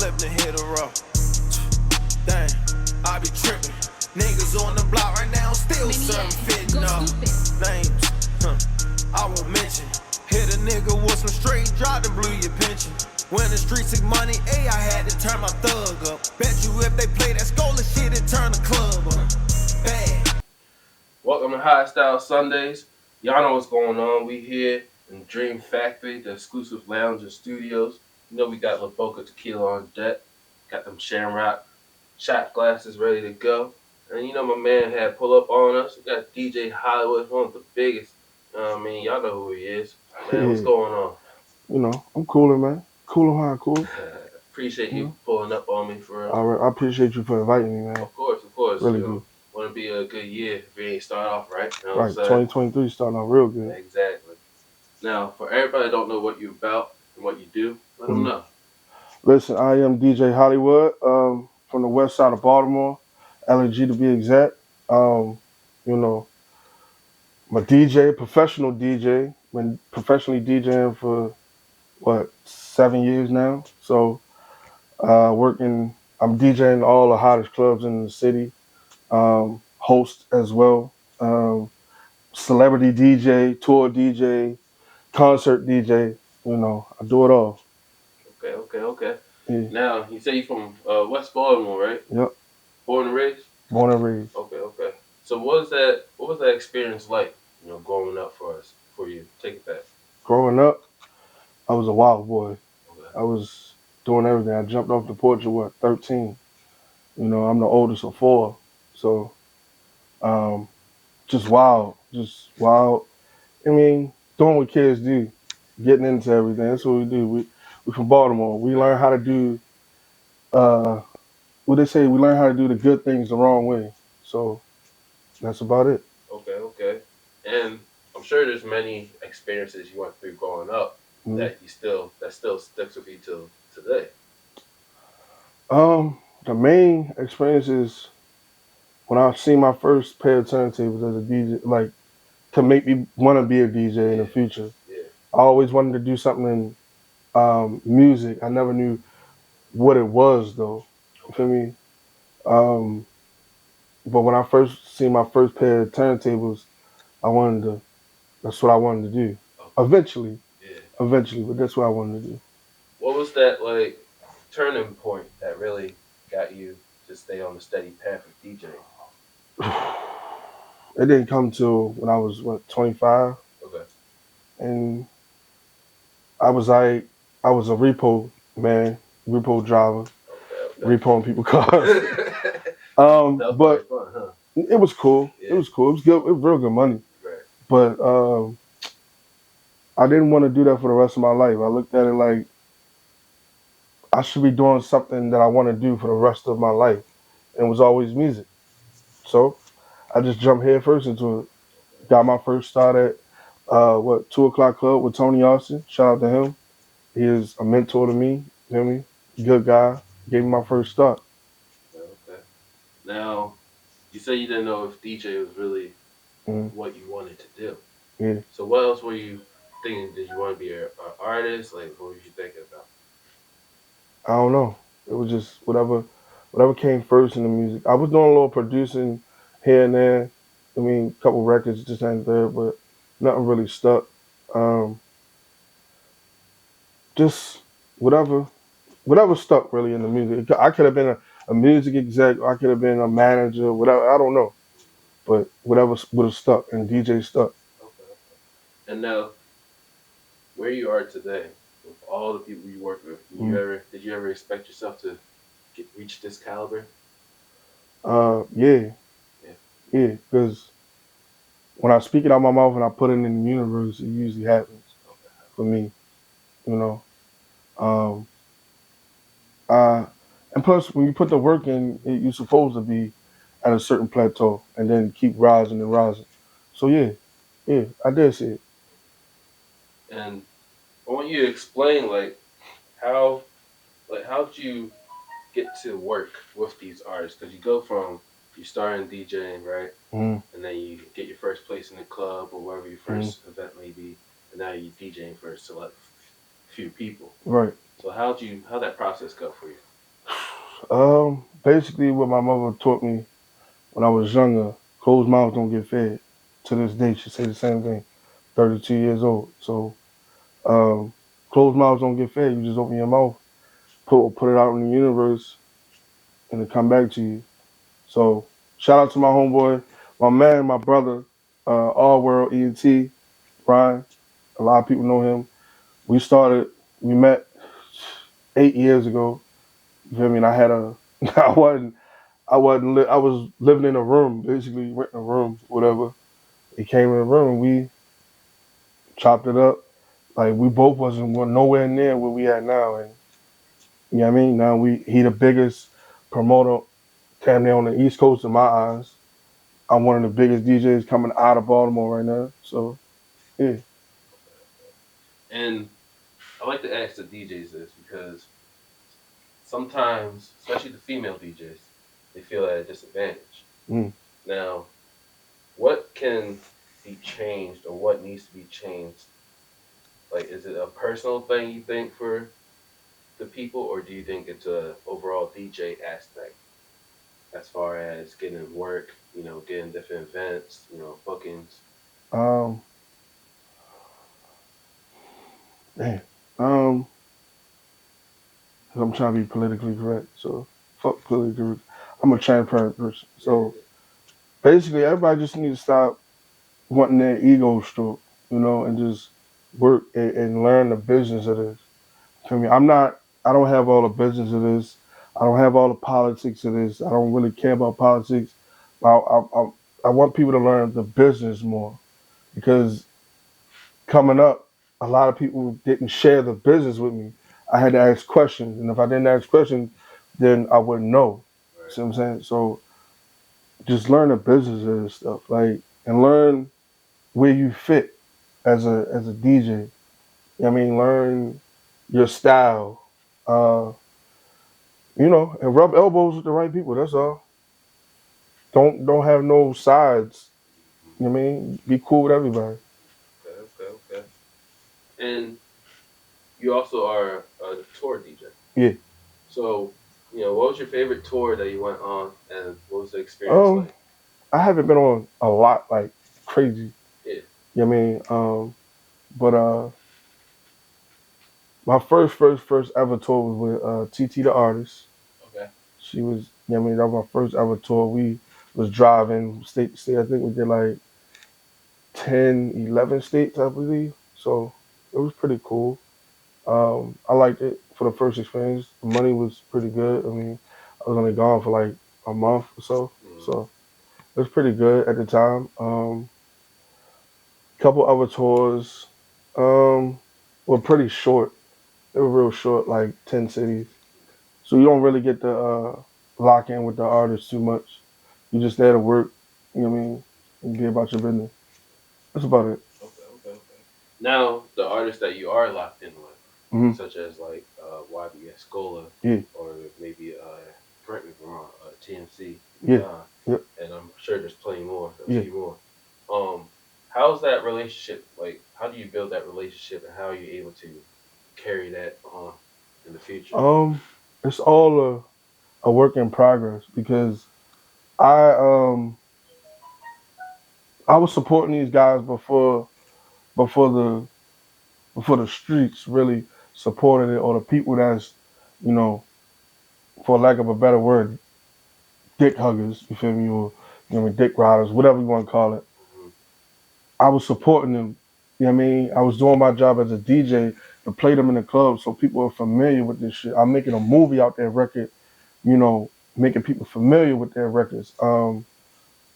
slipped and hit a row. Dang, I be tripping. Niggas on the block right now still serving fitting up. Names, I won't mention. Hit a nigga with some straight drop and blew your pension. When the streets took money, I had to turn my thug up. Bet you if they play that Scola shit, it turn the club up. Bad. Welcome to High Style Sundays. Y'all know what's going on. We here in Dream Factory, the exclusive lounge and studios. You know we got La Boca Tequila on deck. Got them Shamrock shot glasses ready to go. And you know my man had pull up on us. We got DJ Holliwood, one of the biggest. Y'all know who he is. Man, what's going on? You know, I'm cooler, man. Cooler, how cool. Appreciate you pulling up on me for real. I appreciate you for inviting me, man. Of course. Really you know, good. Want to be a good year if we ain't start off right. You know Right, 2023 starting off real good. Exactly. Now, for everybody that don't know what you're about and what you do, let them know. Listen, I am DJ Holliwood from the west side of Baltimore, LNG to be exact. You know, I'm a DJ, professional DJ. Been professionally DJing for, 7 years now. So, I'm DJing all the hottest clubs in the city. Host as well. Celebrity DJ, tour DJ, concert DJ. You know, I do it all. Okay. Yeah. Now, you say you're from West Baltimore, right? Yep. Born and raised? Born and raised. Okay. So what was that experience like, you know, growing up for you? Take it back. Growing up, I was a wild boy. Okay. I was doing everything. I jumped off the porch at 13. You know, I'm the oldest of four. So, just wild. I mean, doing what kids do, getting into everything. That's what we do. We from Baltimore. We learn how to do, what they say, we learn how to do the good things the wrong way. So, that's about it. Okay. And I'm sure there's many experiences you went through growing up that still sticks with you till today. The main experience is when I seen my first pair of turntables as a DJ, like to make me want to be a DJ in the future. Yeah. I always wanted to do something in music. I never knew what it was though. You feel me? But when I first seen my first pair of turntables, that's what I wanted to do. Okay. Eventually, but that's what I wanted to do. What was that like turning point that really got you to stay on the steady path of DJing? It didn't come till when I was 25, Okay. and I was a repo man, repo driver, repoing people's cars. But fun, huh? it was cool. Yeah. It was cool. It was good. It was real good money. Right. But I didn't want to do that for the rest of my life. I looked at it like I should be doing something that I want to do for the rest of my life, and it was always music. So I just jumped head first into it. Got my first start at 2 o'clock Club with Tony Austin. Shout out to him. He is a mentor to me. You know me? Good guy. Gave me my first start. Okay. Now, you say you didn't know if DJ was really what you wanted to do. Yeah. So what else were you thinking? Did you want to be an artist? Like, what were you thinking about? I don't know. It was just whatever came first in the music. I was doing a little producing here and there. I mean, a couple records just ain't there, but nothing really stuck. Just whatever stuck really in the music. I could have been a music exec. I could have been a manager. Whatever. I don't know, but whatever would have stuck, and DJ stuck. Okay. And now, where you are today, with all the people you work with, did you ever expect yourself to reach this caliber? Yeah. Because when I speak it out my mouth and I put it in the universe, it usually happens for me. You know. And plus, when you put the work in, you're supposed to be at a certain plateau and then keep rising and rising. So yeah, I did see it. And I want you to explain how'd you get to work with these artists? Because you starting DJing, right? Mm-hmm. And then you get your first place in the club or wherever your first event may be, and now you're DJing for a select few people. Right. So how'd that process go for you? Basically, what my mother taught me when I was younger, closed mouths don't get fed. To this day, she say the same thing. 32 years old. So, um, closed mouths don't get fed. You just open your mouth, put it out in the universe, and it come back to you. So, shout out to my homeboy, my man, my brother, All World ENT, Brian. A lot of people know him. We started, we met 8 years ago. You feel me? And I had a, I was living in a room, basically renting a room, whatever. He came in the room and we chopped it up. Like we both wasn't nowhere near where we at now. And you know what I mean? Now he the biggest promoter damn near on the East Coast in my eyes. I'm one of the biggest DJs coming out of Baltimore right now. So yeah. And I like to ask the DJs this because sometimes, especially the female DJs, they feel at a disadvantage. Mm. Now, what can be changed or what needs to be changed? Like, is it a personal thing you think for the people, or do you think it's a overall DJ aspect as far as getting work, getting different events, bookings? Um man. Um I'm trying to be politically correct. So fuck politically correct. I'm a transparent person. So Yeah, basically everybody just needs to stop wanting their ego stroked, and just work and learn the business of this. For me, I don't have all the business of this. I don't have all the politics of this. I don't really care about politics. I want people to learn the business more because coming up, a lot of people didn't share the business with me. I had to ask questions, and if I didn't ask questions, then I wouldn't know. right. See what I'm saying? So just learn the business of this stuff, like, and learn where you fit as a DJ. I mean, learn your style, uh, and rub elbows with the right people. That's all. Don't have no sides. You know what I mean? Be cool with everybody. Okay, okay, okay. And you also are a tour DJ. Yeah. So, what was your favorite tour that you went on, and what was the experience Um, like? I haven't been on a lot like crazy. Yeah. You know what I mean? But my first ever tour was with TT the artist. Okay. She was, you know what I mean? That was my first ever tour. We was driving state to state. I think we did like 10, 11 states, I believe. So it was pretty cool. I liked it for the first experience. The money was pretty good. I mean, I was only gone for like a month or so. Mm. So it was pretty good at the time. Couple other tours were pretty short. They were real short, like 10 cities. So you don't really get to lock in with the artist too much. You just there to work, you know what I mean, and be about your business. That's about it. Okay, okay, okay. Now, the artists that you are locked in with, Hmm. such as like YB Escola, Yeah, or maybe correct me if I'm wrong, TMC, yeah, John, yeah, and I'm sure there's plenty more, a yeah. few more. How's that relationship? Like, how do you build that relationship, and how are you able to carry that on in the future? Um, it's all a work in progress because I um I was supporting these guys before the before the streets really supported it, or the people that's, you know for lack of a better word, dick huggers. You feel me? Or, dick riders, whatever you want to call it. Hmm. I was supporting them. You know what I mean? I was doing my job as a DJ to play them in the club so people are familiar with this shit. I'm making a movie out there record, making people familiar with their records.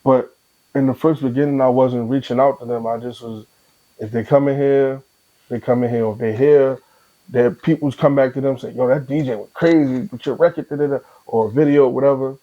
But in the first beginning, I wasn't reaching out to them. I just was, if they come in here, they come in here. Or if they hear that people's come back to them say, yo, that DJ was crazy with your record, da-da-da, or a video, whatever,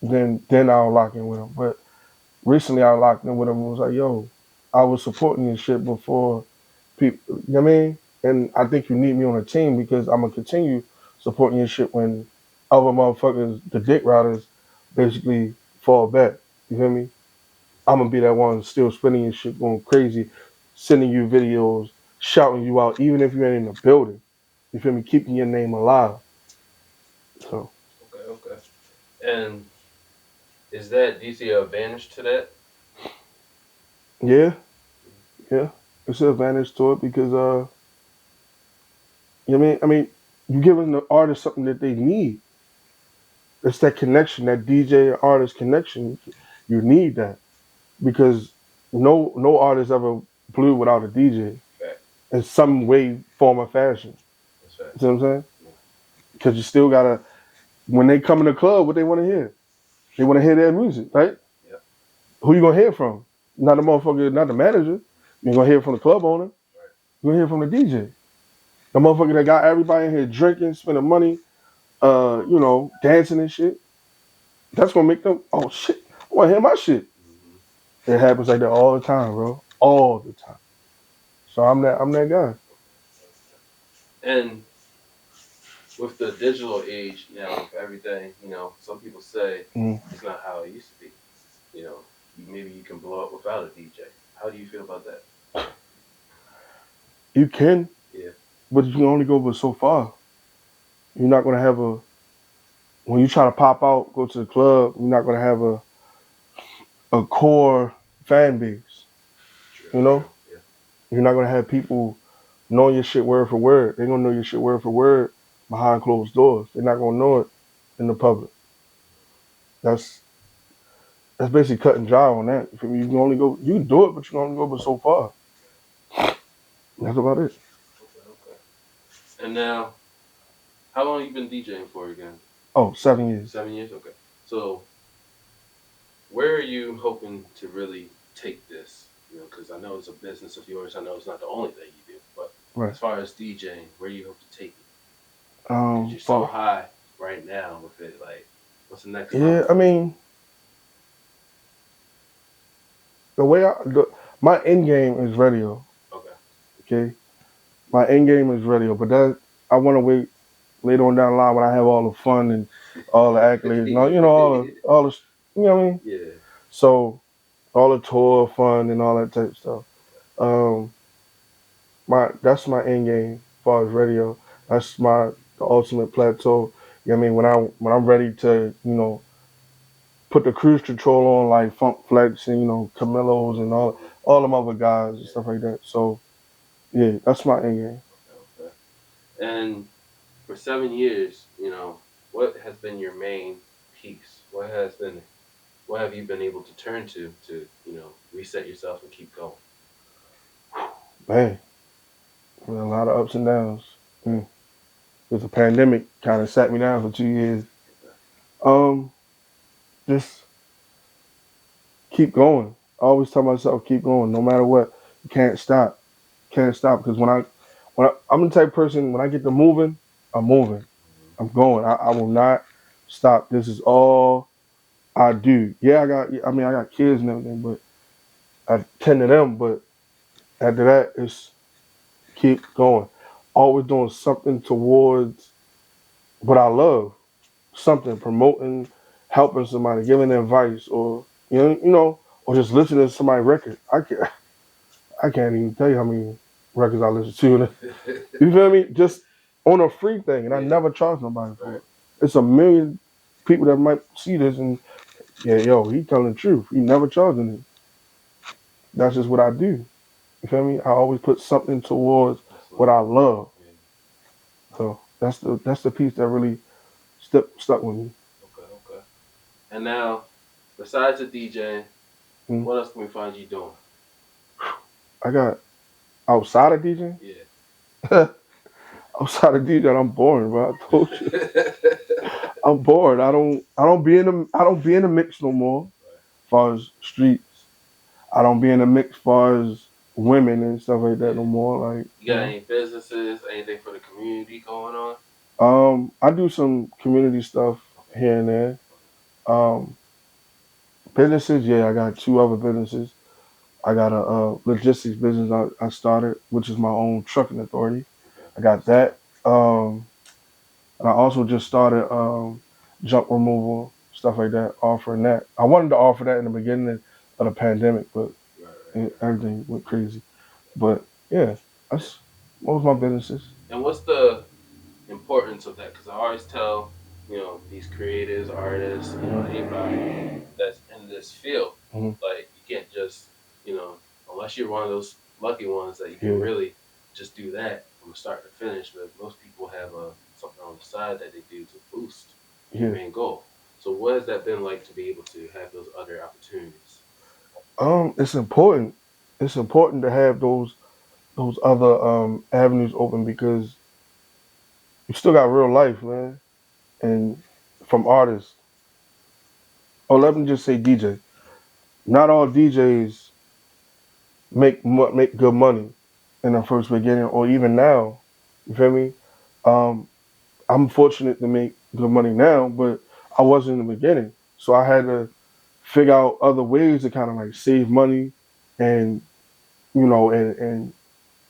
then I'll lock in with them. But recently I locked in with them and was like, yo, I was supporting this shit before people, you know what I mean? And I think you need me on a team because I'm going to continue supporting your shit when other motherfuckers, the dick riders, basically fall back. You feel me? I'm going to be that one still spinning your shit, going crazy, sending you videos, shouting you out, even if you ain't in the building. You feel me? Keeping your name alive. So, Okay, And do you see an advantage to that? Yeah, yeah. It's an advantage to it because you know what I mean, you giving the artist something that they need. It's that connection, that DJ artist connection. You need that because no artist ever blew without a DJ Fact. in some way, form, or fashion. That's fact. You know what I'm saying? Yeah. Because you still gotta, when they come in the club, what they want to hear? They want to hear their music, right? Yep. Who you gonna hear from? Not the motherfucker, not the manager. You gonna hear from the club owner. Right. You gonna hear from the DJ. The motherfucker that got everybody in here drinking, spending money, dancing and shit. That's gonna make them, oh shit, I wanna hear my shit. Mm-hmm. It happens like that all the time, bro. All the time. So I'm that guy. And with the digital age now, with everything, some people say Mm. it's not how it used to be. Maybe you can blow up without a DJ. How do you feel about that? You can, Yeah. but you can only go but so far. You're not gonna have when you try to pop out, go to the club, you're not gonna have a core fan base. True. You know? True. Yeah. You're not gonna have people knowing your shit word for word. They're gonna know your shit word for word behind closed doors. They're not gonna know it in the public. That's basically cut and dry on that. You feel me? You can do it, but you can only go but so far. That's about it. Okay. Okay. And now, how long you been DJing for again? Oh, 7 years. 7 years. Okay. So, where are you hoping to really take this? Because I know it's a business of yours. I know it's not the only thing you do, but Right. as far as DJing, where do you hope to take it? Because you're so For high right now with it. Like, what's the next yeah, level? I mean, my end game is radio. Okay. Okay, my end game is radio, but that I want to wait later on down the line when I have all the fun and all the accolades, and all, all the, you know what I mean. Yeah. So all the tour fun and all that type of stuff. Um, that's my end game as far as radio. That's the ultimate plateau. You know what I mean? When I'm ready to, put the cruise control on like Funk Flex and Camilos and all them other guys and stuff like that. So yeah, that's my end game. Okay. Okay. And for 7 years, what has been your main piece? What have you been able to turn to reset yourself and keep going? Man, a lot of ups and downs. Because the pandemic kind of sat me down for 2 years. Um, just keep going. I always tell myself, keep going, no matter what. You can't stop. Can't stop because I'm the type of person when I get to moving, I'm moving. I'm going. I will not stop. This is all I do. Yeah, I got kids and everything, but I tend to them. But after that, it's keep going. Always doing something towards what I love. Something promoting, helping somebody, giving advice, or or just listening to somebody's record. I can't even tell you how many records I listen to. You feel me? Just on a free thing, and I Yeah. never charge nobody for Right. it. It's a million people that might see this and yeah, yo, he telling the truth. He never charging it. That's just what I do. You feel me? I always put something towards what Absolutely. I love. Yeah. So that's the piece that really stuck with me. Okay. Okay. And now, besides the DJing, Mm. what else can we find you doing? I got outside of DJing. Yeah. Outside of DJing, I'm boring, bro. I told you, I'm bored. I don't be in the mix no more. As far as streets, I don't be in the mix. As far as women and stuff like that Yeah. no more. Like You got any businesses, anything for the community going on? I do some community stuff Okay. here and there. Um, businesses, yeah, I got two other businesses. I got a logistics business I started, which is my own trucking authority. Okay. I got that. And I also just started junk removal, stuff like that, offering that. I wanted to offer that in the beginning of the pandemic, but Right. Right. everything went crazy. But yeah, that's most of my businesses. And what's the importance of that? Because I always tell these creators, artists, anybody that's in this field. Mm-hmm. Like you can't just, unless you're one of those lucky ones that you can Yeah. really just do that from start to finish. But most people have something on the side that they do to boost their Yeah. main goal. So what has that been like to be able to have those other opportunities? It's important. It's important to have those other avenues open because you still got real life, man. And from artists, or let me just say DJ. Not all DJs make good money in the first beginning, or even now. You feel me? Um, I'm fortunate to make good money now, but I wasn't in the beginning, so I had to figure out other ways to kind of like save money, and and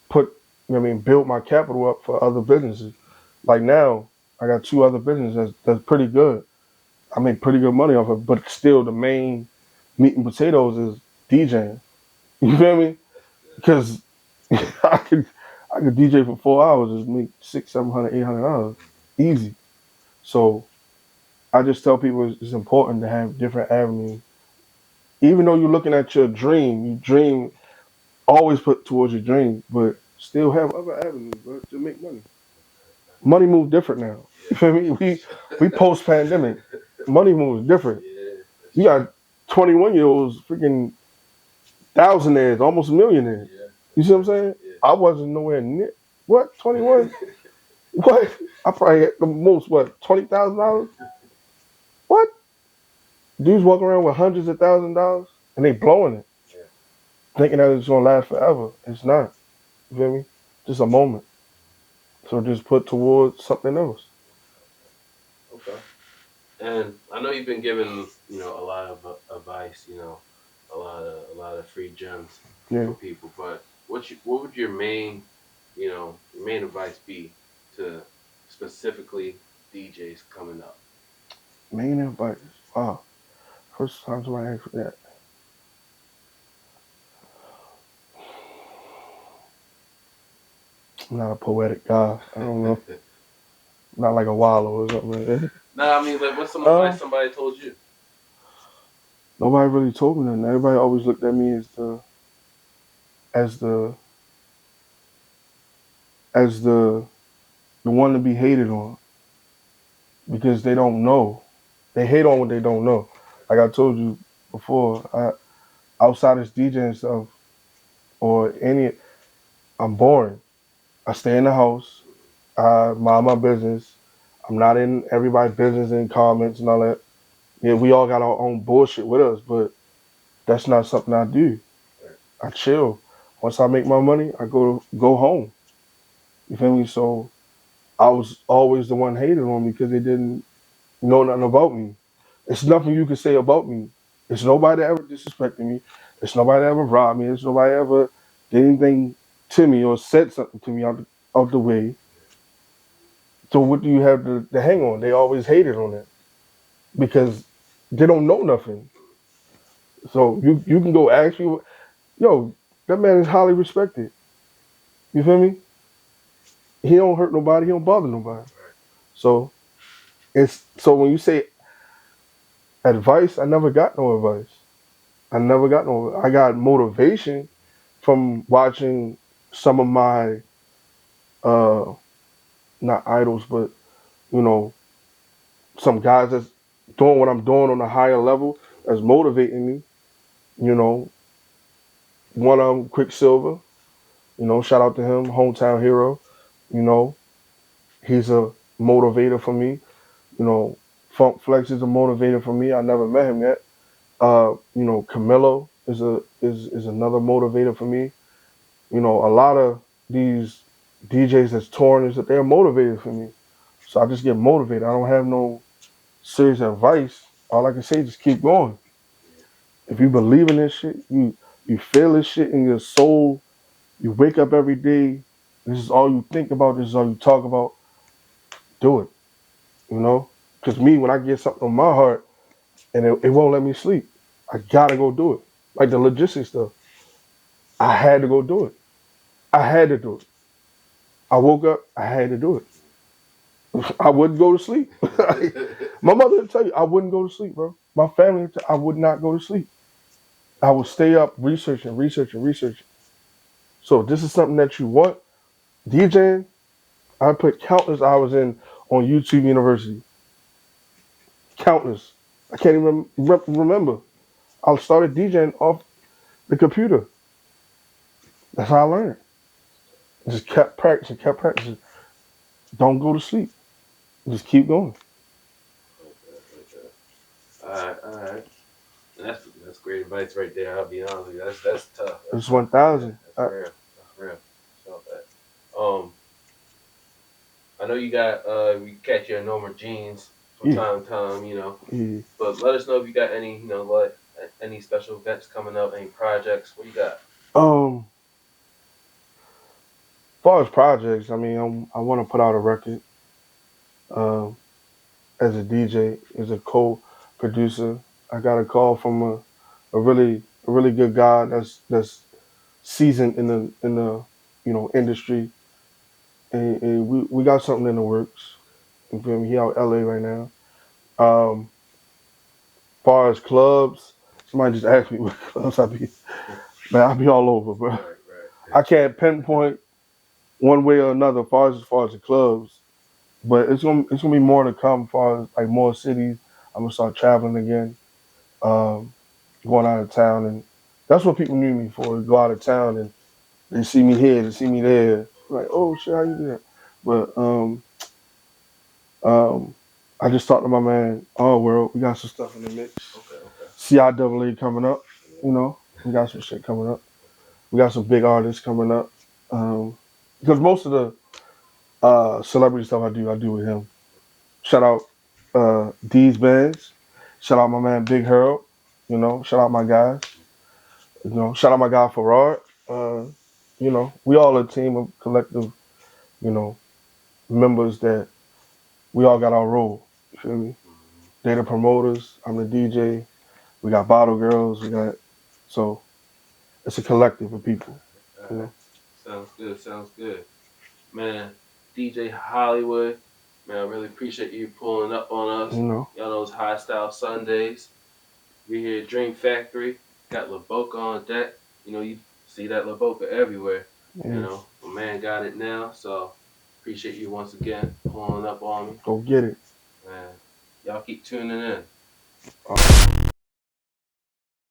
put, build my capital up for other businesses. Like now, I got two other businesses that's pretty good. I make pretty good money off of it, but still the main meat and potatoes is DJing. You feel me? Because I could I could DJ for 4 hours and make six, $700, $800 easy. So I just tell people it's important to have different avenues. Even though you're looking at your dream, you dream always put towards your dream, but still have other avenues, bro, to make money. Money moves different now. Yeah, You feel me? for We sure. post pandemic. Money moves different. Yeah, that's You true. got 21-year-olds freaking thousandaires, almost millionaires. Yeah, You that's see what I'm true. saying? Yeah. I wasn't nowhere near what 21. What? I probably had the most, what, $20,000? What? Dudes walking around with hundreds of $1,000s and they blowing it, Yeah. thinking that it's gonna last forever. It's not. You feel me? Just a moment. So just put towards something else. Okay. And I know you've been given, a lot of advice, a lot of free gems Yeah. for people. But what would your main advice be to specifically DJs coming up? Main advice. Wow. First time somebody asked for that. I'm not a poetic guy. I don't know. Not like a wallow or something like that. Nah, I mean, like, what's some advice Um, somebody told you? Nobody really told me nothing. Everybody always looked at me as the as the one to be hated on because they don't know. They hate on what they don't know. Like I told you before, outside this DJing stuff or I'm boring. I stay in the house. I mind my business. I'm not in everybody's business and comments and all that. Yeah, we all got our own bullshit with us, but that's not something I do. I chill. Once I make my money, I go home. You feel me? So I was always the one hated on because they didn't know nothing about me. It's nothing you can say about me. It's nobody that ever disrespected me. It's nobody that ever robbed me. It's nobody that ever did anything to me or said something to me out the way. So what do you have to hang on? They always hated on it because they don't know nothing. So you can go ask you, yo, that man is highly respected. You feel me? He don't hurt nobody. He don't bother nobody. So so when you say advice, I never got no advice. I never got no. I got motivation from watching some of my uh not idols, but you know some guys that's doing what I'm doing on a higher level that's motivating me. You know, one of them, Quicksilver. Shout out to him, hometown hero. You know, he's a motivator for me. Funk Flex is a motivator for me. I never met him yet. Camilo is another motivator for me. A lot of these DJs that's touring is that they're motivated for me. So I just get motivated. I don't have no serious advice. All I can say is just keep going. If you believe in this shit, you feel this shit in your soul. You wake up every day. This is all you think about. This is all you talk about. Do it. Because me, when I get something on my heart and it won't let me sleep, I gotta go do it. Like the logistics stuff, I had to go do it. I had to do it. I woke up, I had to do it. I wouldn't go to sleep. My mother would tell you I wouldn't go to sleep, bro. My family would I would not go to sleep. I would stay up researching. So if this is something that you want, DJing, I put countless hours in on YouTube University. Countless. I can't even remember. I started DJing off the computer. That's how I learned. Just kept practicing. Don't go to sleep. Just keep going. All right. That's great advice right there. I'll be honest with you. That's tough. It's 1,000. That's real. That's real. So that. I know you got we catch you in Norma Jeans from Yeah. time to time, Yeah. But let us know if you got any, like any special events coming up, any projects. What you got? As far as projects, I mean, I want to put out a record. Um, as a DJ, as a co-producer, I got a call from a really good guy that's seasoned in the industry, and we got something in the works. You feel me? He out LA right now. Far as clubs, somebody just asked me what clubs I be. Man, I be all over, bro. Right. I can't pinpoint one way or another as far as the clubs, but it's gonna be more to come. As far as like more cities, I'm gonna start traveling again, going out of town, and that's what people need me for. Go out of town and they see me here, they see me there. Like, oh shit, how you do that? But um, I just talked to my man. Oh, world, we got some stuff in the mix. Okay. CIAA coming up. We got some shit coming up. We got some big artists coming up. Because most of the celebrity stuff I do with him. Shout out D's Bands. Shout out my man Big Harold. Shout out my guys. Shout out my guy Farrar. We all a team of collective, you know, members that we all got our role. You feel me? They the promoters. I'm the DJ. We got bottle girls. So it's a collective of people. All You right. know. Sounds good. Man, DJ Holliwood. Man, I really appreciate you pulling up on us. You know. Y'all those high style Sundays. We here at Dream Factory. Got La Boca on deck. You see that La Boca everywhere. Yeah. My man got it now. So appreciate you once again pulling up on me. Go get it. Man, y'all keep tuning in. All right.